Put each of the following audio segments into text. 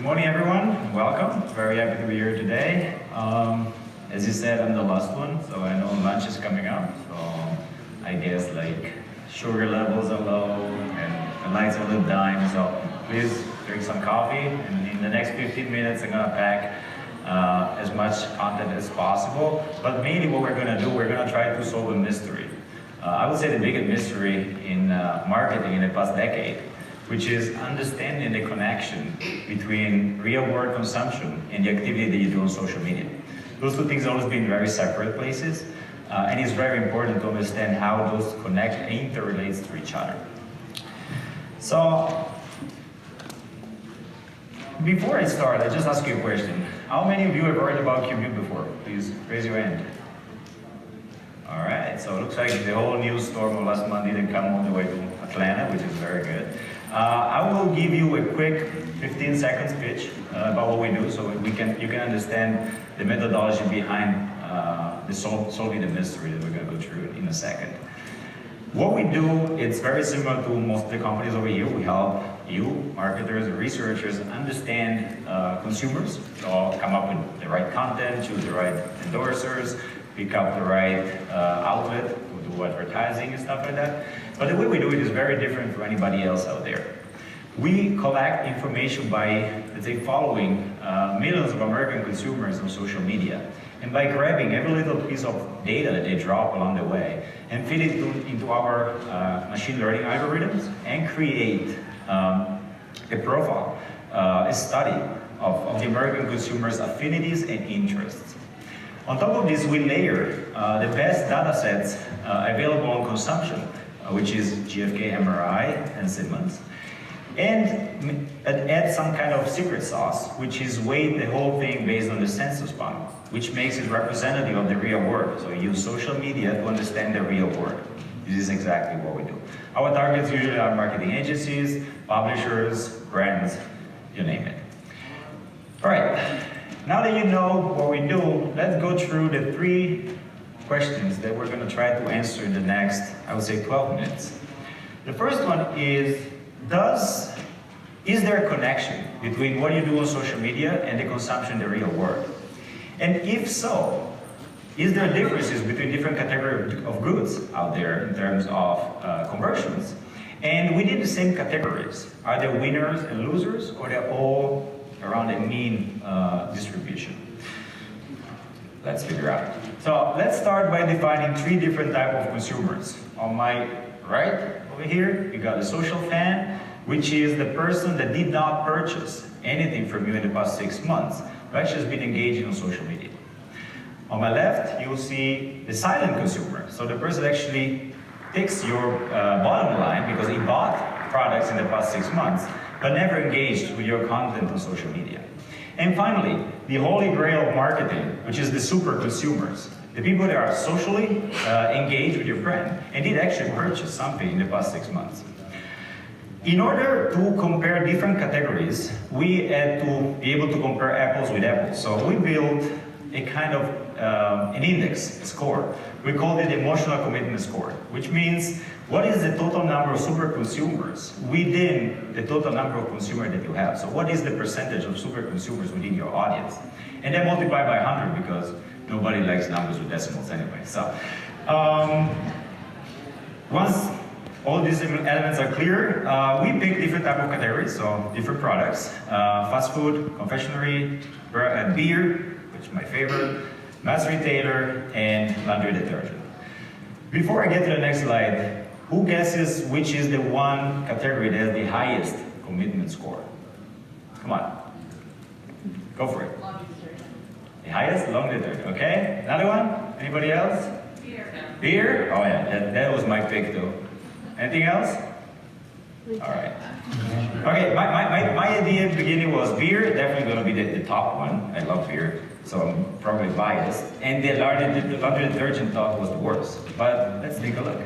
morning, everyone. Welcome. Very happy to be here today. As you said, I'm the last one, so I know lunch is coming up. So I guess like sugar levels are low and the lights are a little dim. So please drink some coffee. And in the next 15 minutes, I'm gonna pack as much content as possible. But mainly, what we're gonna do, we're gonna try to solve a mystery. I would say the biggest mystery in marketing in the past decade, which is understanding the connection between real-world consumption and the activity that you do on social media. Those two things have always been very separate places, and it's very important to understand how those connect and interrelates to each other. So, before I start, I just ask you a question. How many of you have heard about Commute before? Please raise your hand. All right, so it looks like the whole news storm of last month didn't come all the way to Atlanta, which is very good. I will give you a quick 15 seconds pitch about what we do so you can understand the methodology behind solving the mystery that we're going to go through in a second. What we do, it's very similar to most of the companies over here. We help you, marketers, researchers, understand consumers, so come up with the right content, choose the right endorsers, pick up the right outlet to do advertising and stuff like that. But the way we do it is very different from anybody else out there. We collect information by, let's say, following millions of American consumers on social media, and by grabbing every little piece of data that they drop along the way and feed it into our machine learning algorithms and create a profile, a study of the American consumers' affinities and interests. On top of this, we layer the best data sets available on consumption, which is GfK, MRI, and Simmons, and add some kind of secret sauce, which is weight the whole thing based on the census bound, which makes it representative of the real world. So you use social media to understand the real world. This is exactly what we do. Our targets usually are marketing agencies, publishers, brands, you name it. All right, now that you know what we do, let's go through the 3 questions that we're going to try to answer in the next, I would say, 12 minutes. The first one is there a connection between what you do on social media and the consumption in the real world? And if so, is there differences between different categories of goods out there in terms of conversions? And within the same categories, are there winners and losers, or they're all around a mean distribution? Let's figure out. So let's start by defining 3 different types of consumers. On my right over here, you got a social fan, which is the person that did not purchase anything from you in the past 6 months, but actually has been engaging on social media. On my left, you'll see the silent consumer. So the person actually takes your bottom line because he bought products in the past 6 months, but never engaged with your content on social media. And finally, the holy grail of marketing, which is the super consumers, the people that are socially engaged with your brand and did actually purchase something in the past 6 months. In order to compare different categories, we had to be able to compare apples with apples. So we built a kind of an index, a score. We called it emotional commitment score, which means what is the total number of super consumers within the total number of consumers that you have. So what is the percentage of super consumers within your audience? And then multiply by 100 because nobody likes numbers with decimals anyway. So once all these elements are clear, we pick different type of categories, so different products. Fast food, confectionery, beer, which is my favorite, mass retailer, and laundry detergent. Before I get to the next slide, who guesses which is the one category that has the highest commitment score? Come on. Go for it. Laundry detergent. The highest? Laundry detergent. Okay. Another one? Anybody else? Beer. Beer? Oh yeah, that was my pick too. Anything else? All right. Okay, my idea at the beginning was beer, definitely going to be the top one. I love beer, so I'm probably biased. And the laundry detergent thought was the worst. But let's take a look.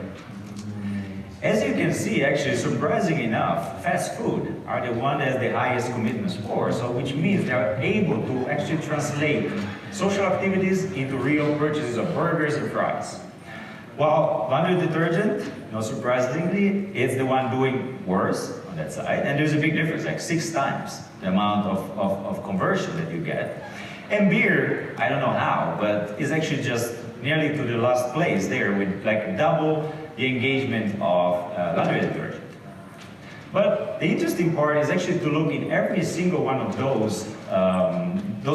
As you can see, actually, surprisingly enough, fast food are the one that has the highest commitment score, so which means they are able to actually translate social activities into real purchases of burgers and fries. While laundry detergent, not surprisingly, is the one doing worse on that side, and there's a big difference, like 6 times the amount of conversion that you get. And beer, I don't know how, but is actually just nearly to the last place there with like double the engagement of laundry detergent. But the interesting part is actually to look in every single one of those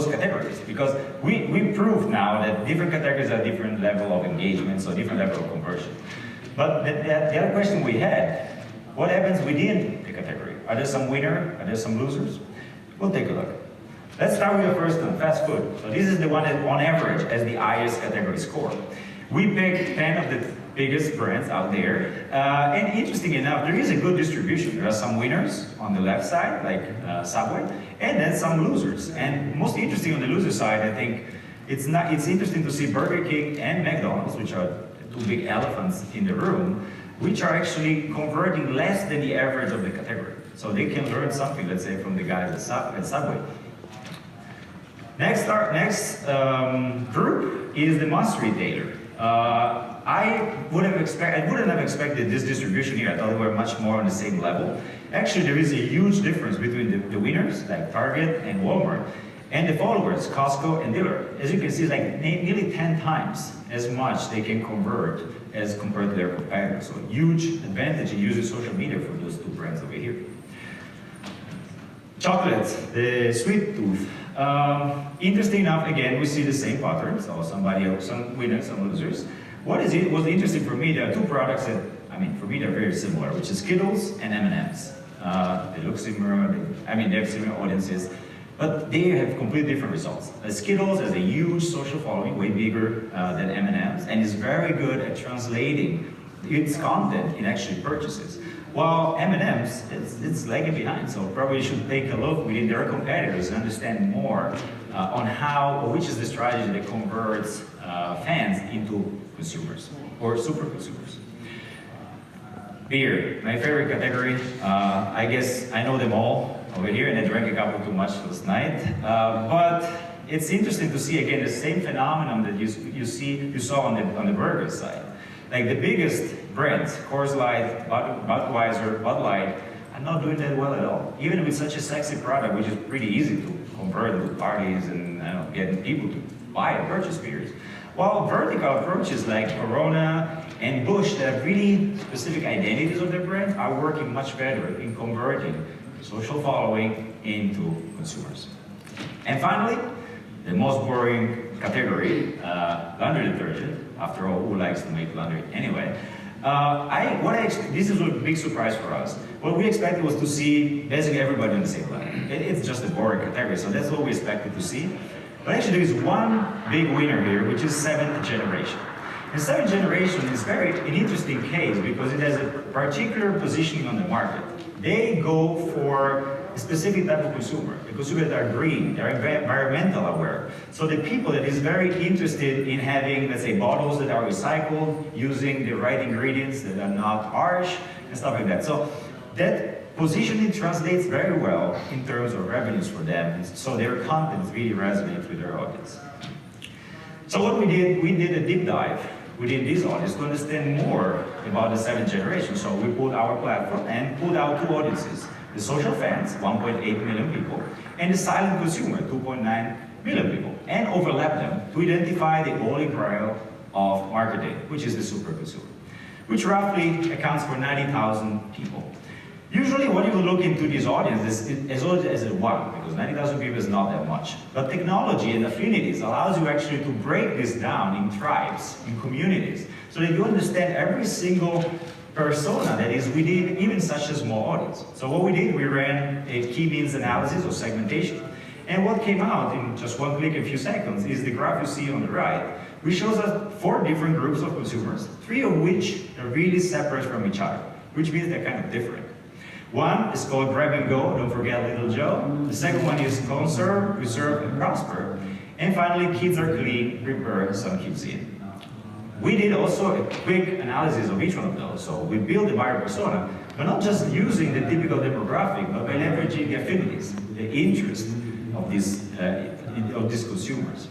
categories, because we proved now that different categories have different level of engagement, so different level of conversion. But the other question we had, what happens within the category? Are there some winners? Are there some losers? We'll take a look. Let's start with the first one, fast food. So this is the one that on average has the highest category score. We picked 10 of the biggest brands out there. And interesting enough, there is a good distribution. There are some winners on the left side, like Subway, and then some losers. And most interesting on the loser side, I think, it's interesting to see Burger King and McDonald's, which are the 2 big elephants in the room, which are actually converting less than the average of the category. So they can learn something, let's say, from the guys at Subway. Next group is the mass retailer. I wouldn't have expected this distribution here. I thought they were much more on the same level. Actually, there is a huge difference between the winners, like Target and Walmart, and the followers, Costco and Dealer. As you can see, it's like nearly 10 times as much they can convert as compared to their competitors. So huge advantage in using social media for those 2 brands over here. Chocolate, the sweet tooth. Interesting enough, again, we see the same pattern. So some winners, some losers. What was interesting for me, there are 2 products that, I mean, for me they're very similar, which is Skittles and M&M's. They look similar, they have similar audiences, but they have completely different results. Skittles has a huge social following, way bigger than M&M's, and is very good at translating its content in actually purchases. While M&M's, it's lagging behind, so probably should take a look within their competitors and understand more on which is the strategy that converts fans into consumers, or super consumers. Beer, my favorite category. I guess I know them all over here, and I drank a couple too much last night. But it's interesting to see again the same phenomenon that you saw on the burger side. Like the biggest brands, Coors Light, Budweiser, Bud Light, are not doing that well at all. Even with such a sexy product, which is pretty easy to convert into parties and getting people to buy and purchase beers. While vertical approaches like Corona and Busch that have really specific identities of their brand are working much better in converting social following into consumers. And finally, the most boring category, laundry detergent. After all, who likes to make laundry anyway? This is a big surprise for us. What we expected was to see basically everybody on the same level. It's just a boring category, so that's what we expected to see. But actually there is one big winner here, which is 7th generation. And 7th generation is an interesting case because it has a particular positioning on the market. They go for a specific type of consumer, the consumers that are green, they're environmental aware. So the people that is very interested in having, let's say, bottles that are recycled, using the right ingredients that are not harsh, and stuff like that. So that positioning translates very well in terms of revenues for them, so their content really resonates with their audience. So what we did a deep dive within this audience to understand more about the 7th generation. So we pulled our platform and pulled out 2 audiences. The social fans, 1.8 million people, and the silent consumer, 2.9 million people, and overlap them to identify the holy grail of marketing, which is the super consumer, which roughly accounts for 90,000 people. Usually when you look into this audience, as a one, because 90,000 people is not that much. But technology and affinities allows you actually to break this down in tribes, in communities, so that you understand every single persona that is within even such a small audience. So what we did, we ran a key means analysis or segmentation. And what came out in just one click, a few seconds, is the graph you see on the right, which shows us 4 different groups of consumers, 3 of which are really separate from each other, which means they're kind of different. One is called Grab and Go, don't forget Little Joe. The second one is Conserve, Reserve, and Prosper. And finally, Kids Are Clean, Prepare, Sun Keeps In. We did also a quick analysis of each one of those. So we built the buyer persona, but not just using the typical demographic, but by leveraging the affinities, the interest of these consumers.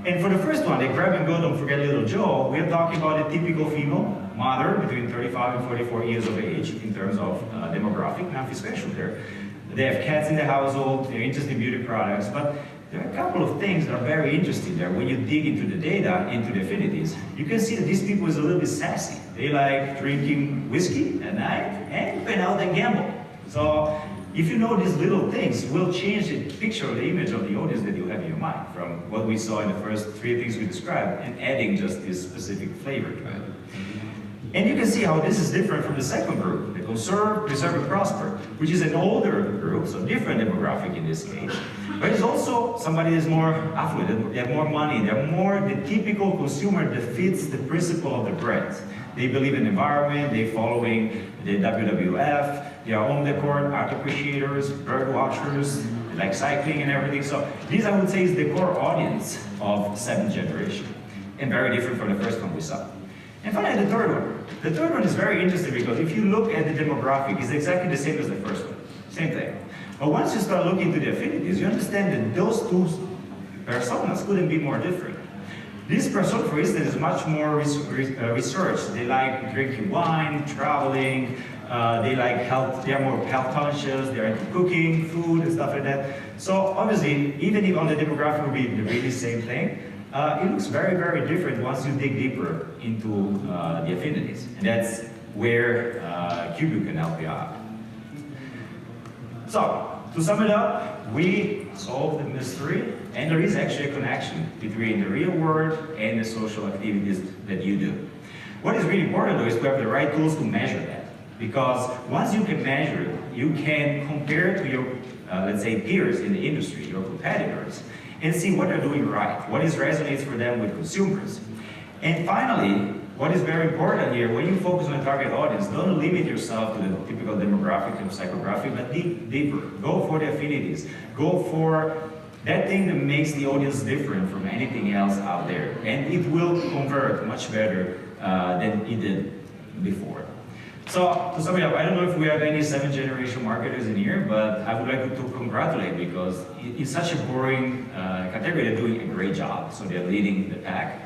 And for the first one, the grab and go, don't forget little Joe, we are talking about a typical female mother between 35 and 44 years of age in terms of demographic, nothing special there. They have cats in the household, they're interested in beauty products, but there are a couple of things that are very interesting there. When you dig into the data, into the affinities, you can see that these people is a little bit sassy. They like drinking whiskey at night and going out and gamble. So if you know these little things, will change the picture or the image of the audience that you have in your mind from what we saw in the first three things we described and adding just this specific flavor to it. And you can see how this is different from the second group, the conserve, preserve, and prosper, which is an older group, so different demographic in this case. But it's also somebody that's more affluent, they have more money, they're more the typical consumer that fits the principle of the brand. They believe in the environment, they're following the WWF, they are home decor, art appreciators, bird watchers, they like cycling and everything. So this, I would say, is the core audience of seventh generation, and very different from the first one we saw. And finally, the third one. The third one is very interesting because if you look at the demographic, it's exactly the same as the first one. Same thing. But once you start looking into the affinities, you understand that those two personas couldn't be more different. This person, for instance, is much more researched. They like drinking wine, traveling, they like health, they're more health conscious, they're into cooking, food, and stuff like that. So obviously, even if on the demographic will be the really same thing, it looks very, very different once you dig deeper into the affinities. And that's where Cubu can help you out. So, to sum it up, we solved the mystery, and there is actually a connection between the real world and the social activities that you do. What is really important though is to have the right tools to measure that. Because once you can measure it, you can compare to your, let's say, peers in the industry, your competitors, and see what they're doing right, what is resonates for them with consumers. And finally, what is very important here, when you focus on a target audience, don't limit yourself to the typical demographic and psychographic, but dig deeper. Go for the affinities. Go for that thing that makes the audience different from anything else out there. And it will convert much better than it did before. So, to sum it up, I don't know if we have any seventh generation marketers in here, but I would like to congratulate because it's such a boring category. They're doing a great job, so they're leading the pack.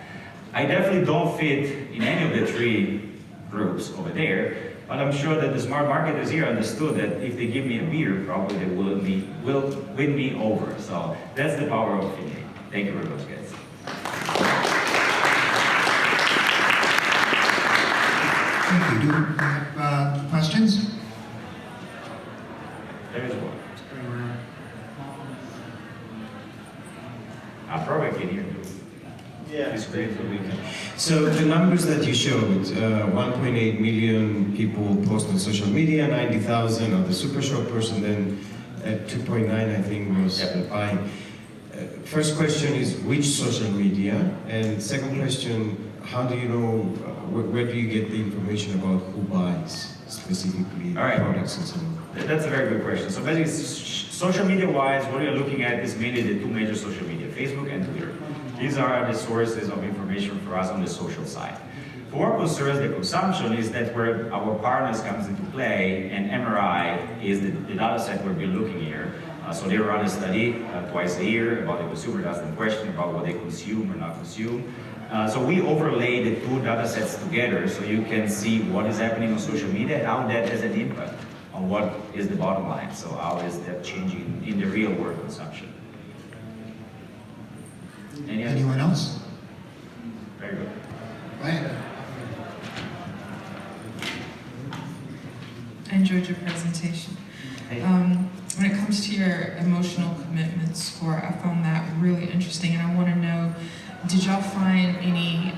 I definitely don't fit in any of the three groups over there, but I'm sure that the smart marketers here understood that if they give me a beer, probably they will win me over. So that's the power of affinity. Thank you very much, guys. Thank you. Do you have questions? There is one. I probably can hear you. Yeah, it's great for weekend. So the numbers that you showed, 1.8 million people post on social media, 90,000 of the super short person, then 2.9 I think was buying. First question is which social media, and second question, how do you know, where do you get the information about who buys specifically products and so on? That's a very good question. So basically, social media-wise, what you're looking at is mainly the two major social media, Facebook and Twitter. These are the sources of information for us on the social side. For what concerns the consumption is that where our partners comes into play, and MRI is the data set we've been looking here. So they run a study twice a year about the consumer, ask them question about what they consume or not consume. So we overlay the two data sets together so you can see what is happening on social media and how that has an impact on what is the bottom line. So how is that changing in the real world consumption? Anyone else? Very good. Go ahead. I enjoyed your presentation. When it comes to your emotional commitment score, I found that really interesting, and I want to know, did y'all find any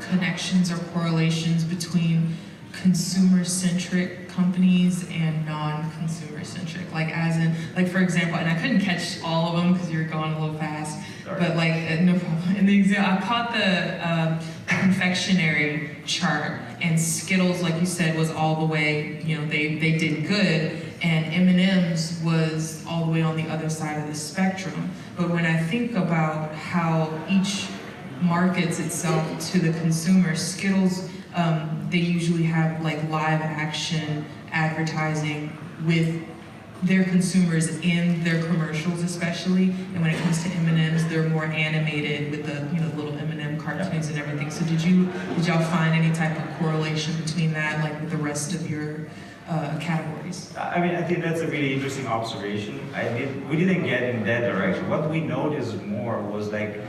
connections or correlations between consumer-centric companies and non-consumer-centric? Like as in, like for example, and I couldn't catch all of them because you were going a little fast, but like, no problem. In the example, I caught the confectionery chart, and Skittles, like you said, was all the way, you know, they did good, and M&M's was all the way on the other side of the spectrum. But when I think about how each markets itself to the consumer, Skittles, they usually have like live action advertising with their consumers in their commercials, especially. And when it comes to M&Ms, they're more animated with the little M&M cartoons and everything. So did y'all find any type of correlation between that, like with the rest of your categories? I mean, I think that's a really interesting observation. We didn't get in that direction. What we noticed more was like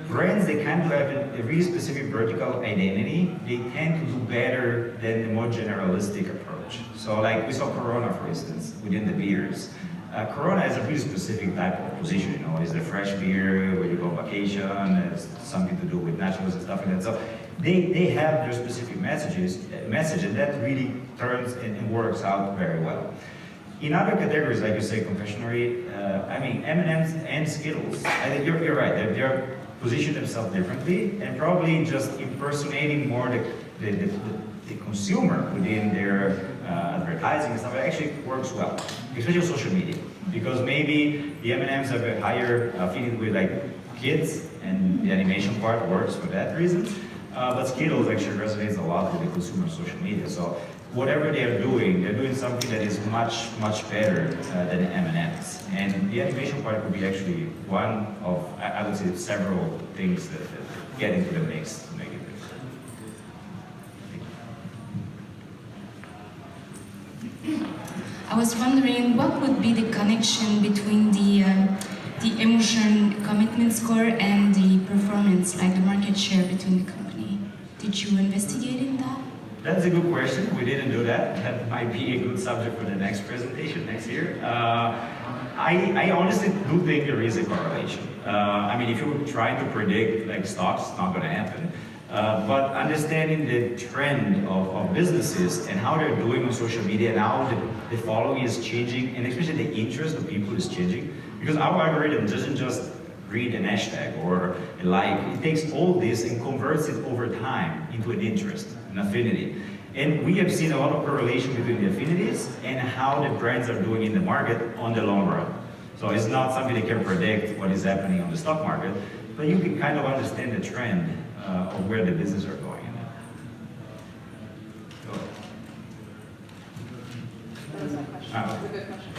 brands, they kind of have a really specific vertical identity. They tend to do better than the more generalistic approach. So like we saw Corona, for instance, within the beers. Corona has a really specific type of position, it's the fresh beer where you go on vacation, it's something to do with naturals and stuff like that. So they have their specific message, and that really turns and works out very well. In other categories, like you say, confectionery, I mean, M&M's and Skittles, I think you're right, they're positioned themselves differently, and probably just impersonating more the consumer within their advertising and stuff. It actually works well, especially on social media, because maybe the M&Ms have a higher affinity with like kids, and the animation part works for that reason. But Skittles actually resonates a lot with the consumer on social media. So whatever they're doing something that is much, much better than the M&Ms. And the animation part would be actually one of, I would say, several things that get into the mix to make it better. I was wondering what would be the connection between the emotion commitment score and the performance, like the market share between the company. Did you investigate in that? That's a good question. We didn't do that. That might be a good subject for the next presentation next year. I honestly do think there is a correlation. I mean, if you were trying to predict like stocks, it's not going to happen. But understanding the trend of businesses and how they're doing on social media and how the following is changing, and especially the interest of people is changing. Because our algorithm doesn't just read an hashtag or a like. It takes all this and converts it over time into an interest, an affinity. And we have seen a lot of correlation between the affinities and how the brands are doing in the market on the long run. So it's not something that can predict what is happening on the stock market, but you can kind of understand the trend of where the business are going in that. That was my question. That was a good question.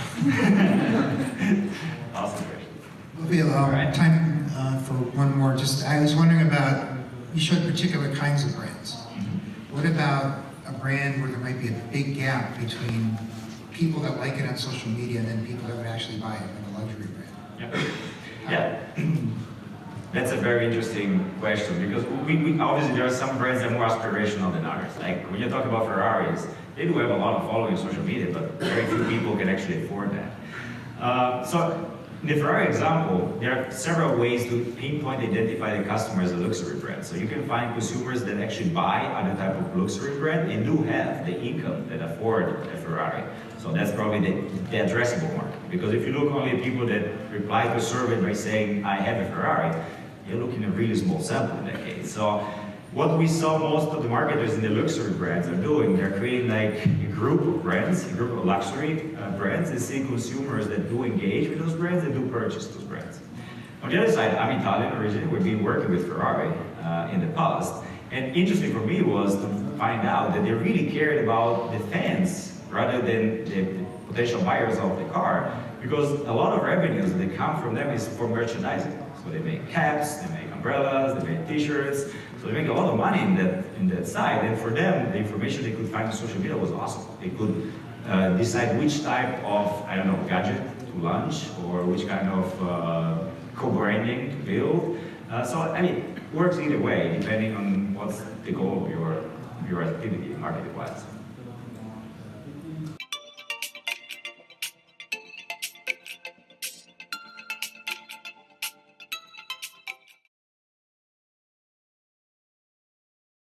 Awesome question. We'll allow time for one more. I was wondering about, you showed particular kinds of brands. What about a brand where there might be a big gap between people that like it on social media and then people that would actually buy it, like a luxury brand? Yeah. That's a very interesting question, because we obviously there are some brands that are more aspirational than others. Like when you talk about Ferraris, they do have a lot of following on social media, but very few people can actually afford that. So in the Ferrari example, there are several ways to pinpoint, identify the customer as a luxury brand. So you can find consumers that actually buy other type of luxury brand and do have the income that afford a Ferrari. So that's probably the addressable market. Because if you look only at people that reply to a survey by saying, I have a Ferrari, you're looking at a really small sample in that case. So what we saw most of the marketers in the luxury brands are doing, they're creating like a group of brands, a group of luxury brands, and see consumers that do engage with those brands and do purchase those brands. On the other side, I'm Italian originally, we've been working with Ferrari in the past, and interesting for me was to find out that they really cared about the fans rather than the potential buyers of the car, because a lot of revenues that come from them is for merchandising. So they make caps, they make umbrellas, they make t-shirts, so they make a lot of money in that side, and for them, the information they could find on social media was awesome. They could decide which type of, I don't know, gadget to launch, or which kind of co-branding to build. So, I mean, it works either way, depending on what's the goal of your activity, marketing-wise.